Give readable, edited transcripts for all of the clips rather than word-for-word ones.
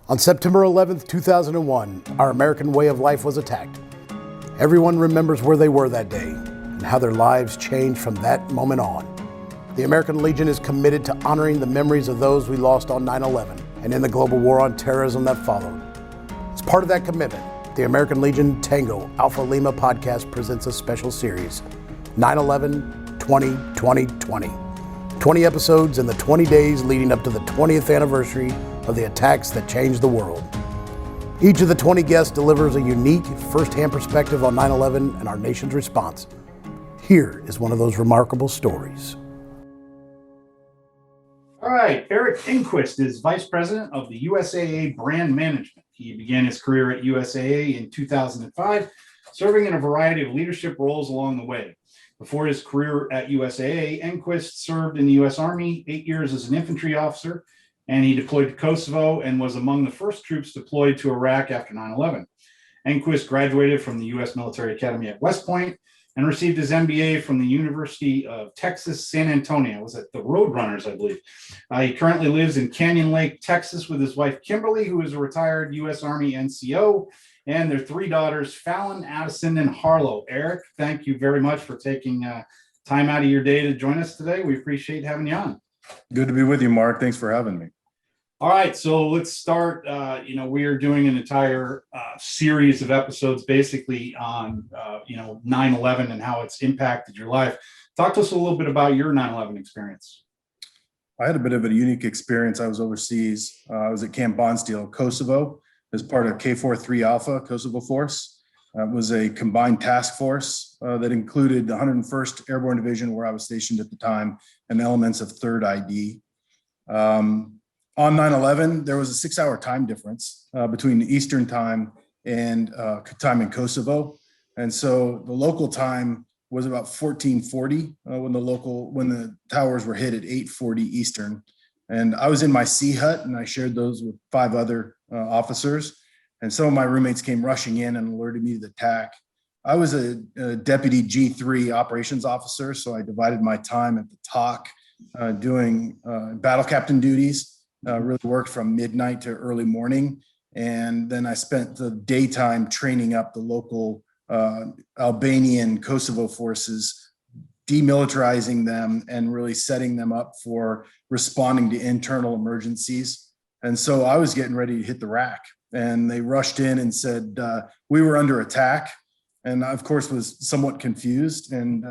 On September 11th, 2001, our American way of life was attacked. Everyone remembers where they were that day and how their lives changed from that moment on. The American Legion is committed to honoring the memories of those we lost on 9/11 and in the global war on terrorism that followed. As part of that commitment, the American Legion Tango Alpha Lima podcast presents a special series, 9/11-20-20-20. 20 episodes in the 20 days leading up to the 20th anniversary of the attacks that changed the world. Each of the 20 guests delivers a unique, first-hand perspective on 9/11 and our nation's response. Here is one of those remarkable stories. All right, Eric Engquist is Vice President of the USAA Brand Management. He began his career at USAA in 2005, serving in a variety of leadership roles along the way. Before his career at USAA, Engquist served in the U.S. Army 8 years as an infantry officer, and he deployed to Kosovo and was among the first troops deployed to Iraq after 9/11. Engquist graduated from the U.S. Military Academy at West Point and received his MBA from the University of Texas, San Antonio. It was at the Roadrunners, I believe. He currently lives in Canyon Lake, Texas, with his wife, Kimberly, who is a retired U.S. Army NCO, and their three daughters, Fallon, Addison, and Harlow. Eric, thank you very much for taking time out of your day to join us today. We appreciate having you on. Good to be with you, Mark. Thanks for having me. All right, so let's start. We are doing an entire series of episodes basically on, 9/11 and how it's impacted your life. Talk to us a little bit about your 9/11 experience. I had a bit of a unique experience. I was overseas. I was at Camp Bondsteel, Kosovo, as part of K43 Alpha Kosovo Force. It was a combined task force that included the 101st Airborne Division, where I was stationed at the time, and elements of 3rd ID. On 9/11, there was a 6-hour time difference between Eastern time and time in Kosovo. And so the local time was about 1440 when the towers were hit at 840 Eastern. And I was in my C hut, and I shared those with 5 other officers. And some of my roommates came rushing in and alerted me to the attack. I was a deputy G3 operations officer, so I divided my time at the TOC doing battle captain duties. Really worked from midnight to early morning. And then I spent the daytime training up the local Albanian Kosovo forces, demilitarizing them and really setting them up for responding to internal emergencies. And so I was getting ready to hit the rack, and they rushed in and said, we were under attack. And I, of course, was somewhat confused. And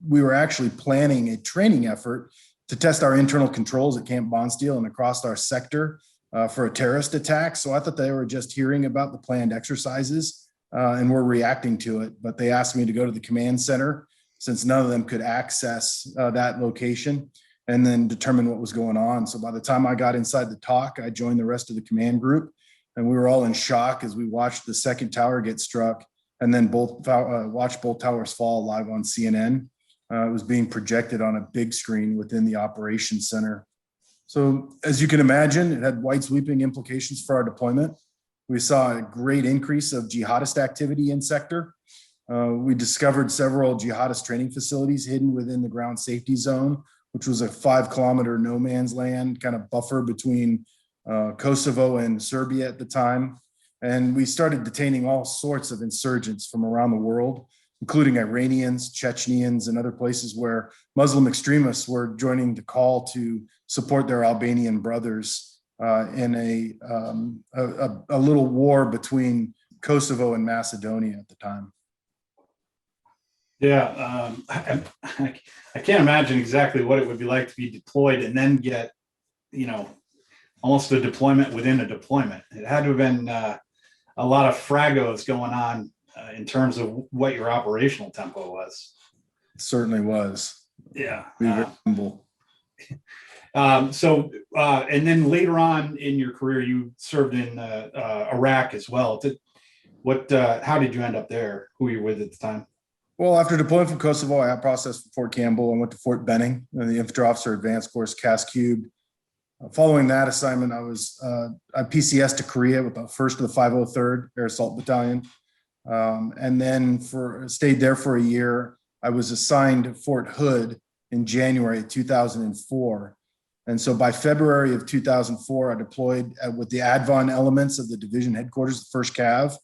we were actually planning a training effort to test our internal controls at Camp Bondsteel and across our sector for a terrorist attack. So I thought they were just hearing about the planned exercises and were reacting to it. But they asked me to go to the command center, since none of them could access that location, and then determine what was going on. So by the time I got inside the TOC, I joined the rest of the command group, and we were all in shock as we watched the second tower get struck, and then watched both towers fall live on CNN. It was being projected on a big screen within the operations center. So as you can imagine, it had wide sweeping implications for our deployment. We saw a great increase of jihadist activity in sector. We discovered several jihadist training facilities hidden within the ground safety zone, which was a 5-kilometer no man's land kind of buffer between Kosovo and Serbia at the time. And we started detaining all sorts of insurgents from around the world, including Iranians, Chechens, and other places where Muslim extremists were joining the call to support their Albanian brothers in a little war between Kosovo and Macedonia at the time. Yeah, I can't imagine exactly what it would be like to be deployed and then get, almost a deployment within a deployment. It had to have been a lot of fragos going on in terms of what your operational tempo was. It certainly was. Yeah. Humble. And then later on in your career, you served in Iraq as well. How did you end up there? Who were you with at the time? Well, after deploying from Kosovo, I got processed from Fort Campbell and went to Fort Benning, the Infantry Officer Advanced Course, CAS Cubed. Following that assignment, I PCS to Korea with the 1st of the 503rd Air Assault Battalion. And then stayed there for a year. I was assigned Fort Hood in January 2004. And so by February of 2004, I deployed with the Advon elements of the division headquarters, the 1st Cav,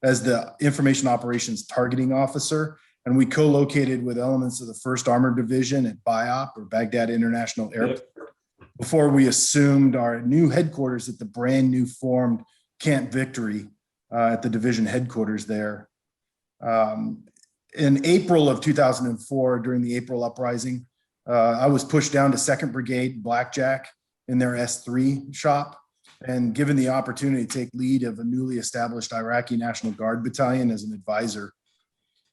as the Information Operations Targeting Officer. And we co-located with elements of the 1st Armored Division at BIOP, or Baghdad International Airport, before we assumed our new headquarters at the brand new formed Camp Victory at the division headquarters there. In April of 2004, during the April uprising, I was pushed down to 2nd Brigade Blackjack in their S3 shop, and given the opportunity to take lead of a newly established Iraqi National Guard battalion as an advisor.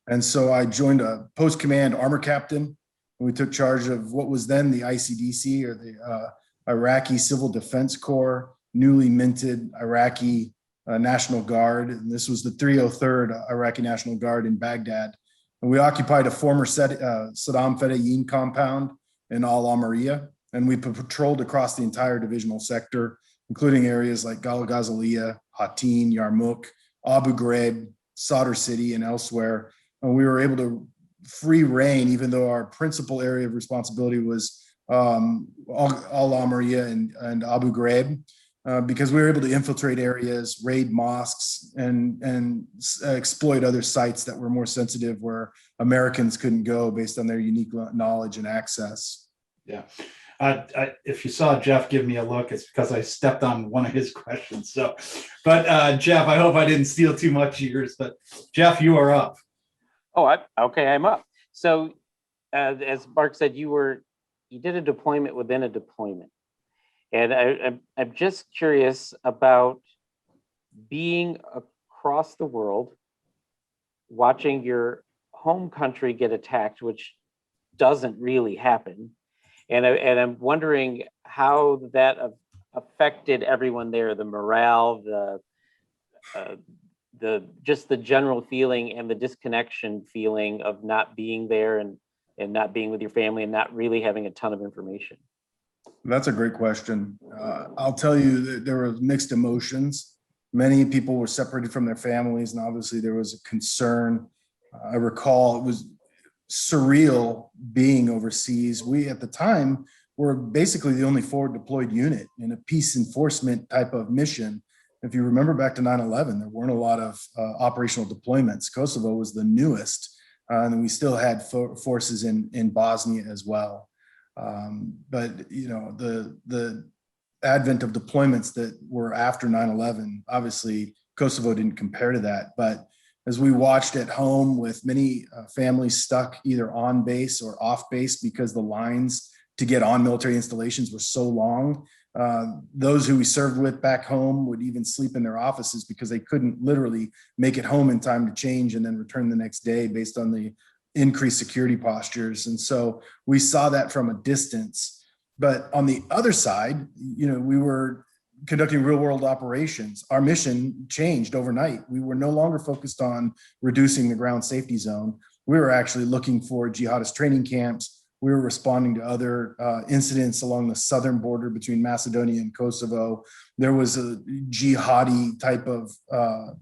And so I joined a post-command armor captain, and we took charge of what was then the ICDC, or the Iraqi Civil Defense Corps, newly minted Iraqi National Guard. And this was the 303rd Iraqi National Guard in Baghdad. And we occupied a former Saddam Fedayeen compound in Al Amaria, and we patrolled across the entire divisional sector, including areas like Galgazalia, Hattin, Yarmouk, Abu Ghraib, Sadr City, and elsewhere. And we were able to free reign, even though our principal area of responsibility was Al Amaria and Abu Ghraib, because we were able to infiltrate areas, raid mosques, and exploit other sites that were more sensitive, where Americans couldn't go based on their unique knowledge and access. Yeah. If you saw Jeff give me a look, it's because I stepped on one of his questions. So, but Jeff, I hope I didn't steal too much of yours, but Jeff, you are up. Oh, okay, I'm up. So as Mark said, you did a deployment within a deployment. And I'm just curious about being across the world, watching your home country get attacked, which doesn't really happen. And I'm wondering how that affected everyone there, the morale, just the general feeling and the disconnection feeling of not being there and not being with your family and not really having a ton of information. That's a great question. I'll tell you that there were mixed emotions. Many people were separated from their families, and obviously there was a concern. I recall it was surreal being overseas. We, at the time, were basically the only forward deployed unit in a peace enforcement type of mission. If you remember back to 9/11, there weren't a lot of operational deployments. Kosovo was the newest, and we still had forces in Bosnia as well. But you know, the advent of deployments that were after 9/11, obviously Kosovo didn't compare to that. But as we watched at home with many families stuck either on base or off base because the lines to get on military installations were so long, those who we served with back home would even sleep in their offices because they couldn't literally make it home in time to change and then return the next day based on the increased security postures. And so we saw that from a distance. But on the other side, you know, we were conducting real world operations. Our mission changed overnight. We were no longer focused on reducing the ground safety zone. We were actually looking for jihadist training camps. We were responding to other incidents along the southern border between Macedonia and Kosovo. There was a jihadi type of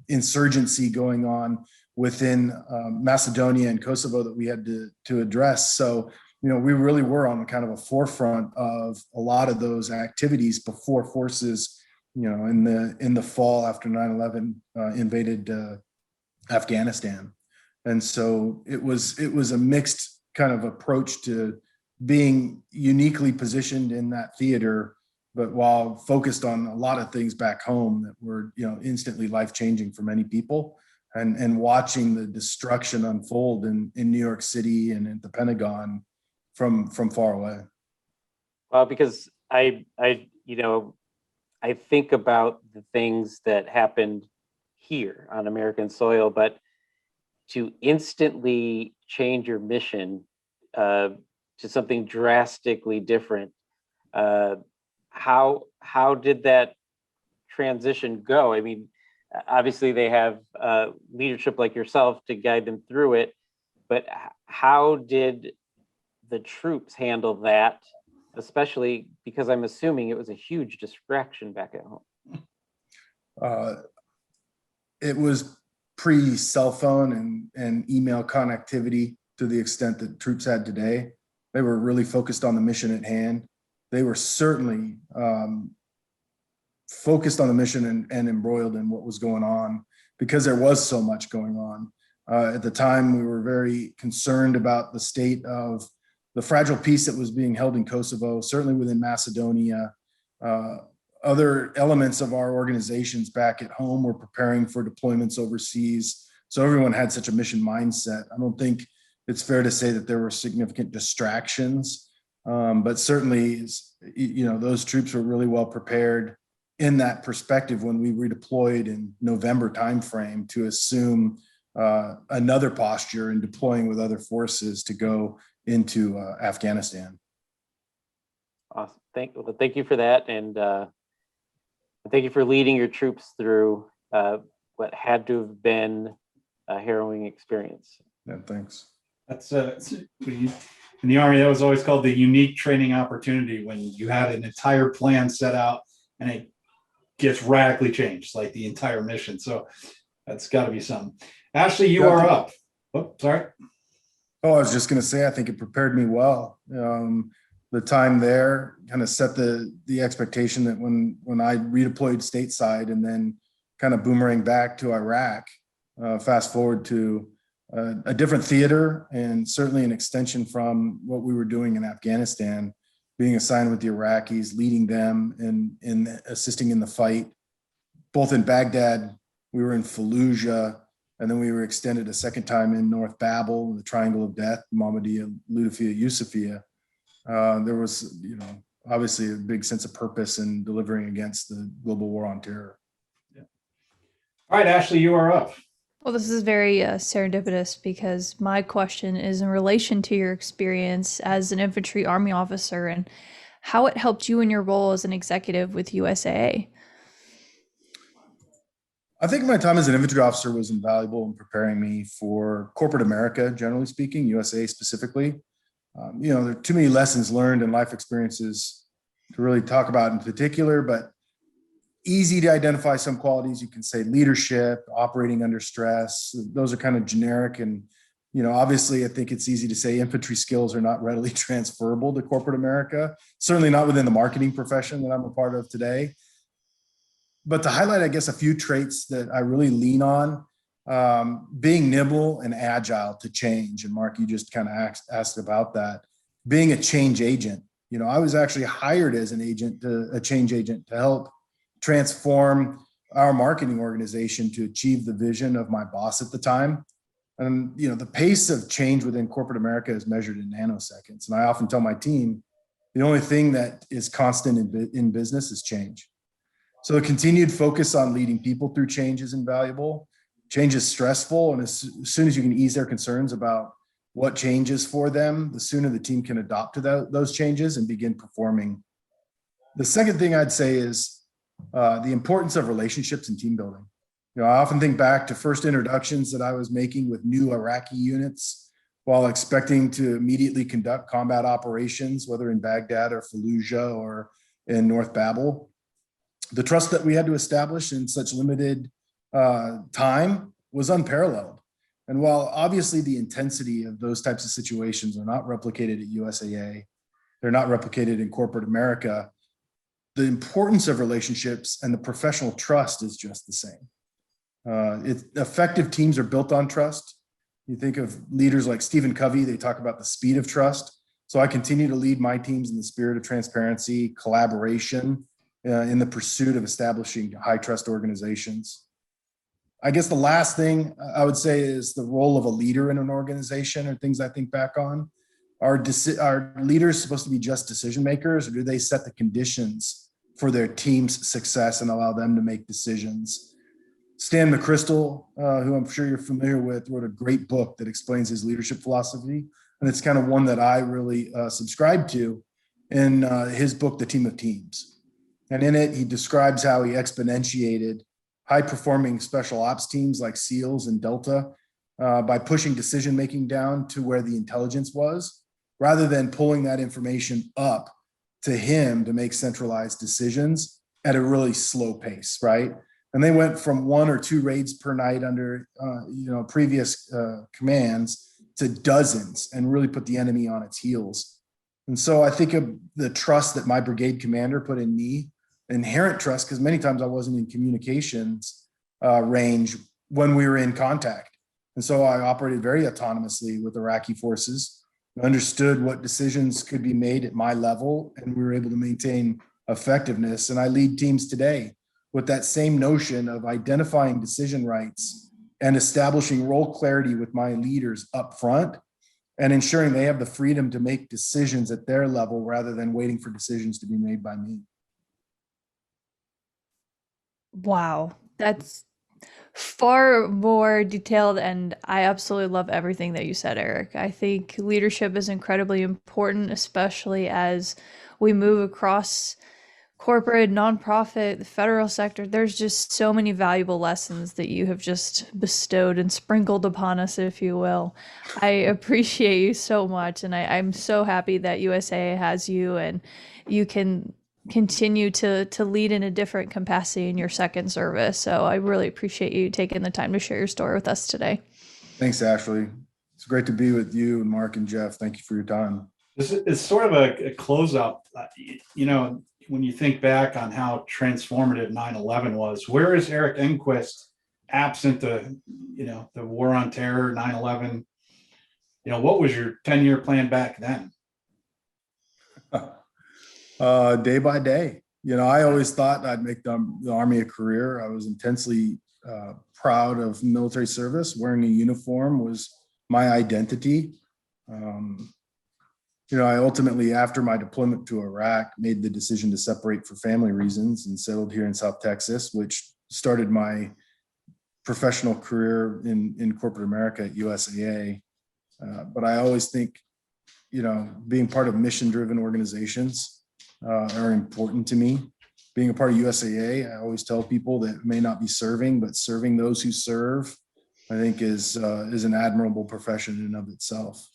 insurgency going on within Macedonia and Kosovo that we had to address. So, you know, we really were on kind of a forefront of a lot of those activities before forces, you know, in the fall after 9/11 invaded Afghanistan. And so it was a mixed kind of approach to being uniquely positioned in that theater, but while focused on a lot of things back home that were, you know, instantly life-changing for many people, and watching the destruction unfold in New York City and at the Pentagon from far away. Well, because I think about the things that happened here on American soil, but to instantly change your mission to something drastically different, how did that transition go? I mean, obviously they have leadership like yourself to guide them through it, but how did the troops handle that, especially because I'm assuming it was a huge distraction back at home? It was pre-cell phone and email connectivity to the extent that troops had today. They were really focused on the mission at hand. they were certainly focused on the mission and embroiled in what was going on because there was so much going on. At the time, we were very concerned about the state of the fragile peace that was being held in Kosovo, certainly within Macedonia. Other elements of our organizations back at home were preparing for deployments overseas. So everyone had such a mission mindset. I don't think it's fair to say that there were significant distractions, but certainly, those troops were really well prepared in that perspective when we redeployed in November timeframe to assume another posture and deploying with other forces to go into Afghanistan. Awesome. Thank you for that. And thank you for leading your troops through what had to have been a harrowing experience. Yeah, thanks. That's in the Army, that was always called the unique training opportunity, when you had an entire plan set out and it gets radically changed, like the entire mission. So that's got to be something. Ashley, you are up. Oh, sorry. Oh, I was just going to say, I think it prepared me well. The time there kind of set the expectation that when I redeployed stateside and then kind of boomerang back to Iraq, fast forward to a different theater and certainly an extension from what we were doing in Afghanistan, being assigned with the Iraqis, leading them and assisting in the fight, both in Baghdad, we were in Fallujah, and then we were extended a second time in North Babel, the Triangle of Death, Mahmudiyah, Lutefiya, Yusufiyah. There was, obviously a big sense of purpose in delivering against the global war on terror. Yeah. All right, Ashley, you are up. Well, this is very serendipitous because my question is in relation to your experience as an infantry army officer and how it helped you in your role as an executive with USAA. I think my time as an infantry officer was invaluable in preparing me for corporate America, generally speaking, USAA specifically. There are too many lessons learned and life experiences to really talk about in particular, but easy to identify some qualities. You can say leadership, operating under stress. Those are kind of generic. And, obviously I think it's easy to say infantry skills are not readily transferable to corporate America, certainly not within the marketing profession that I'm a part of today. But to highlight, I guess, a few traits that I really lean on, being nimble and agile to change. And Mark, you just kind of asked about that. Being a change agent. I was actually hired as a change agent to help transform our marketing organization to achieve the vision of my boss at the time. And, the pace of change within corporate America is measured in nanoseconds. And I often tell my team, the only thing that is constant in business is change. So the continued focus on leading people through change is invaluable. Change is stressful. And as soon as you can ease their concerns about what changes for them, the sooner the team can adopt to those changes and begin performing. The second thing I'd say is the importance of relationships and team building. I often think back to first introductions that I was making with new Iraqi units while expecting to immediately conduct combat operations, whether in Baghdad or Fallujah or in North Babel. The trust that we had to establish in such limited time was unparalleled. And while obviously the intensity of those types of situations are not replicated at USAA, they're not replicated in corporate America, the importance of relationships and the professional trust is just the same. Effective teams are built on trust. You think of leaders like Stephen Covey, they talk about the speed of trust. So I continue to lead my teams in the spirit of transparency, collaboration, in the pursuit of establishing high trust organizations. I guess the last thing I would say is the role of a leader in an organization, or things I think back on. Are leaders supposed to be just decision makers, or do they set the conditions for their team's success and allow them to make decisions? Stan McChrystal, who I'm sure you're familiar with, wrote a great book that explains his leadership philosophy. And it's kind of one that I really subscribe to in his book, The Team of Teams. And in it, he describes how he exponentiated high-performing special ops teams like SEALs and Delta by pushing decision-making down to where the intelligence was, rather than pulling that information up to him to make centralized decisions at a really slow pace, right? And they went from 1 or 2 raids per night under previous commands to dozens, and really put the enemy on its heels. And so I think of the trust that my brigade commander put in me, inherent trust, because many times I wasn't in communications range when we were in contact. And so I operated very autonomously with Iraqi forces, understood what decisions could be made at my level, and we were able to maintain effectiveness. And I lead teams today with that same notion of identifying decision rights and establishing role clarity with my leaders up front and ensuring they have the freedom to make decisions at their level rather than waiting for decisions to be made by me. Wow, that's far more detailed, and I absolutely love everything that you said, Eric. I think leadership is incredibly important, especially as we move across corporate, nonprofit, the federal sector. There's just so many valuable lessons that you have just bestowed and sprinkled upon us, if you will. I appreciate you so much, and I'm so happy that USAA has you, and you can continue to lead in a different capacity in your second service. So I really appreciate you taking the time to share your story with us today. Thanks, Ashley. It's great to be with you and Mark and Jeff. Thank you for your time. This is sort of a closeout. You know, when you think back on how transformative 9/11 was, where is Eric Engquist absent the war on terror, 9/11? What was your 10-year plan back then? Day by day. I always thought I'd make the Army a career. I was intensely proud of military service. Wearing a uniform was my identity. I ultimately, after my deployment to Iraq, made the decision to separate for family reasons and settled here in South Texas, which started my professional career in corporate America at USAA. But I always think, being part of mission-driven organizations are important to me. Being a part of USAA, I always tell people that may not be serving, but serving those who serve, I think is an admirable profession in and of itself.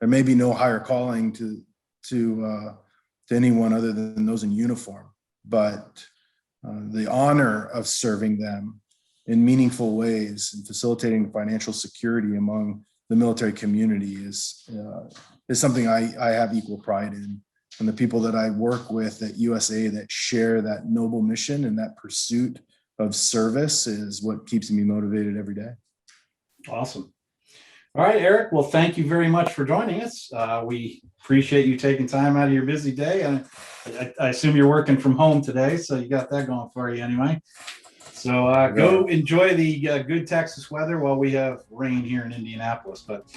There may be no higher calling to anyone other than those in uniform, but the honor of serving them in meaningful ways and facilitating financial security among the military community is something I have equal pride in. And the people that I work with at USAA that share that noble mission and that pursuit of service is what keeps me motivated every day. Awesome. All right, Eric. Well, thank you very much for joining us. We appreciate you taking time out of your busy day. And I assume you're working from home today, so you got that going for you anyway. So go enjoy the good Texas weather while we have rain here in Indianapolis. But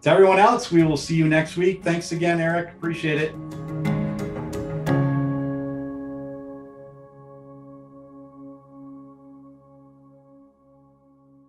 to everyone else, we will see you next week. Thanks again, Eric. Appreciate it.